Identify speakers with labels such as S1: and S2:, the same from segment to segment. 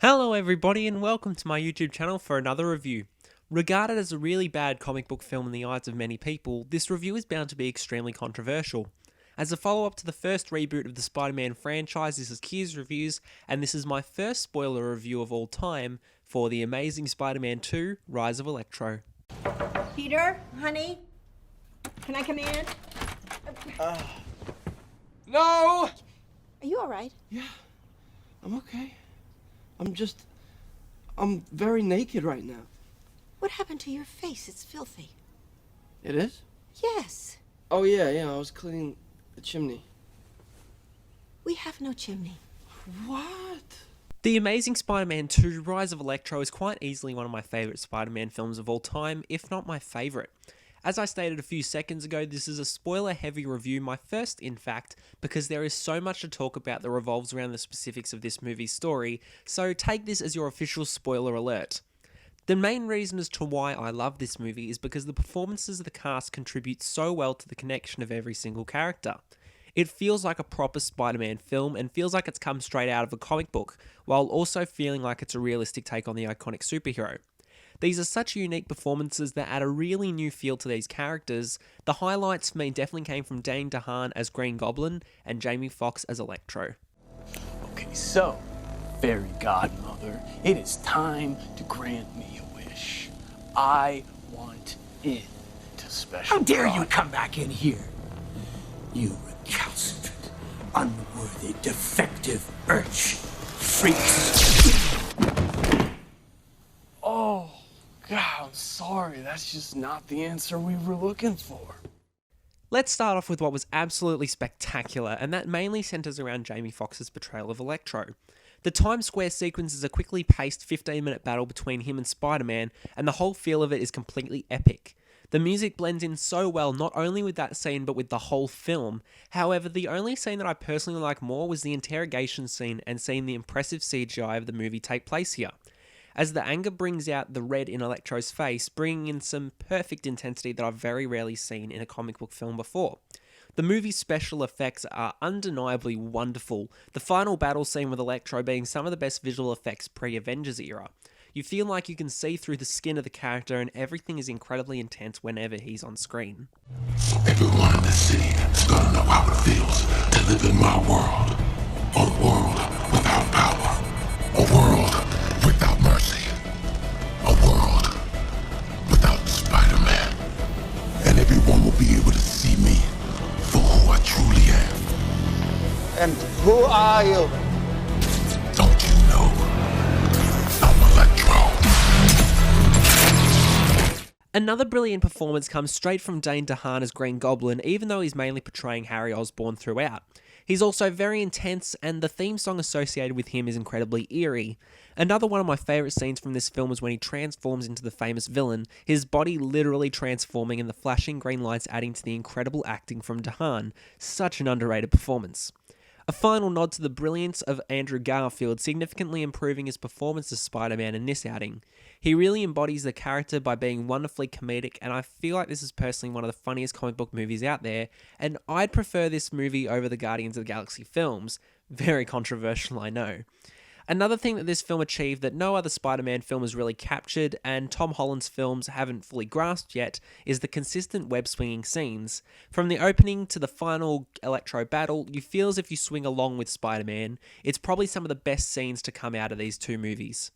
S1: Hello everybody and welcome to my YouTube channel for another review. Regarded as a really bad comic book film in the eyes of many people, this review is bound to be extremely controversial. As a follow-up to the first reboot of the Spider-Man franchise, this is Kier's Reviews, and this is my first spoiler review of all time for The Amazing Spider-Man 2: Rise of Electro.
S2: Peter, honey, can I come in?
S3: No!
S2: Are you all right?
S3: Yeah, I'm okay. I'm very naked right now.
S2: What happened to your face? It's filthy.
S3: It is?
S2: Yes,
S3: Oh, yeah, I was cleaning the chimney.
S2: we have no chimney.
S3: What?
S1: The Amazing Spider-Man 2: Rise of Electro is quite easily one of my favourite Spider-Man films of all time, if not my favourite. As I stated a few seconds ago, this is a spoiler-heavy review, my first in fact, because there is so much to talk about that revolves around the specifics of this movie's story, so take this as your official spoiler alert. The main reason as to why I love this movie is because the performances of the cast contribute so well to the connection of every single character. It feels like a proper Spider-Man film and feels like it's come straight out of a comic book, while also feeling like it's a realistic take on the iconic superhero. These are such unique performances that add a really new feel to these characters. The highlights for me definitely came from Dane DeHaan as Green Goblin and Jamie Foxx as Electro.
S4: Okay, so, Fairy Godmother, it is time to grant me a wish. I want in to Special
S5: How dare you
S4: Project.
S5: come back in here? You recalcitrant, unworthy, defective urch. Freaks.
S4: Oh, God, I'm sorry. That's just not the answer we were looking for.
S1: Let's start off with what was absolutely spectacular, and that mainly centers around Jamie Foxx's portrayal of Electro. The Times Square sequence is a quickly paced 15-minute battle between him and Spider-Man, and the whole feel of it is completely epic. The music blends in so well not only with that scene but with the whole film. However, the only scene that I personally like more was the interrogation scene and seeing the impressive CGI of the movie take place here, as the anger brings out the red in Electro's face, bringing in some perfect intensity that I've very rarely seen in a comic book film before. The movie's special effects are undeniably wonderful, the final battle scene with Electro being some of the best visual effects pre-Avengers era. You feel like you can see through the skin of the character and everything is incredibly intense whenever he's on screen.
S6: Everyone in the city is gonna know how it feels to live in my world. A world without power. A world without mercy. A world without Spider-Man. And everyone will be able to see me for who I truly am.
S7: And who are you?
S6: Don't you know? I'm Electro.
S1: Another brilliant performance comes straight from Dane DeHaan as Green Goblin, even though he's mainly portraying Harry Osborn throughout. He's also very intense, and the theme song associated with him is incredibly eerie. Another one of my favourite scenes from this film is when he transforms into the famous villain, his body literally transforming and the flashing green lights adding to the incredible acting from DeHaan. Such an underrated performance. A final nod to the brilliance of Andrew Garfield, significantly improving his performance as Spider-Man in this outing. He really embodies the character by being wonderfully comedic, and I feel like this is personally one of the funniest comic book movies out there, and I'd prefer this movie over the Guardians of the Galaxy films. Very controversial, I know. Another thing that this film achieved that no other Spider-Man film has really captured, and Tom Holland's films haven't fully grasped yet, is the consistent web-swinging scenes. From the opening to the final Electro battle, you feel as if you swing along with Spider-Man. It's probably some of the best scenes to come out of these two movies.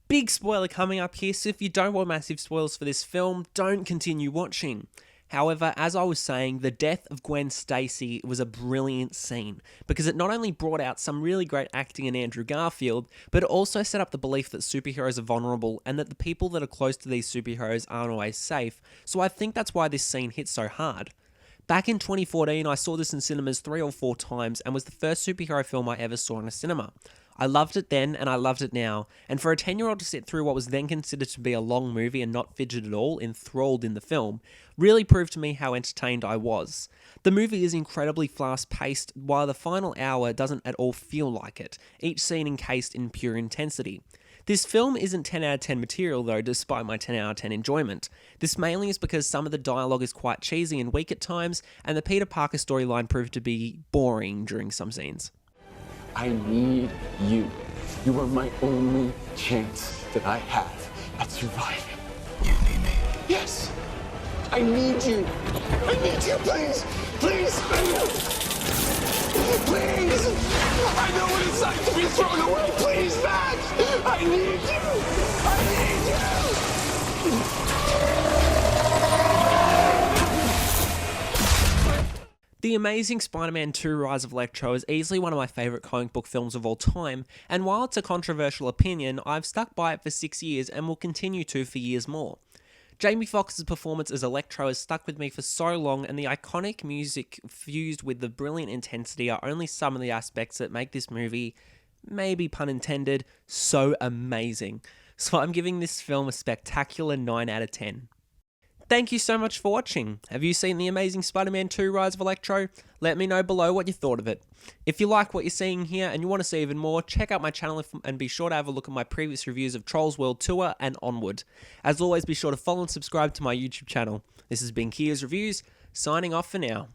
S1: Big spoiler coming up here, so if you don't want massive spoilers for this film, don't continue watching. However, as I was saying, the death of Gwen Stacy was a brilliant scene, because it not only brought out some really great acting in Andrew Garfield, but it also set up the belief that superheroes are vulnerable and that the people that are close to these superheroes aren't always safe, so I think that's why this scene hit so hard. Back in 2014, I saw this in cinemas 3 or 4 times and was the first superhero film I ever saw in a cinema. I loved it then and I loved it now, and for a 10-year-old to sit through what was then considered to be a long movie and not fidget at all, enthralled in the film, really proved to me how entertained I was. The movie is incredibly fast-paced, while the final hour doesn't at all feel like it, each scene encased in pure intensity. This film isn't 10 out of 10 material though, despite my 10 out of 10 enjoyment. This mainly is because some of the dialogue is quite cheesy and weak at times, and the Peter Parker storyline proved to be boring during some scenes.
S4: I need you. You are my only chance that I have at surviving.
S6: You need me.
S4: Yes, I need you. I need you, please. Please. Please. I know what it's like to be thrown away. Please, Max. I need you. I need you.
S1: The Amazing Spider-Man 2 Rise of Electro is easily one of my favourite comic book films of all time, and while it's a controversial opinion, I've stuck by it for 6 years and will continue to for years more. Jamie Foxx's performance as Electro has stuck with me for so long, and the iconic music fused with the brilliant intensity are only some of the aspects that make this movie, maybe pun intended, so amazing. So I'm giving this film a spectacular 9 out of 10. Thank you so much for watching. Have you seen The Amazing Spider-Man 2 Rise of Electro? Let me know below what you thought of it. If you like what you're seeing here and you want to see even more, check out my channel and be sure to have a look at my previous reviews of Trolls World Tour and Onward. As always, be sure to follow and subscribe to my YouTube channel. This has been Kia's Reviews, signing off for now.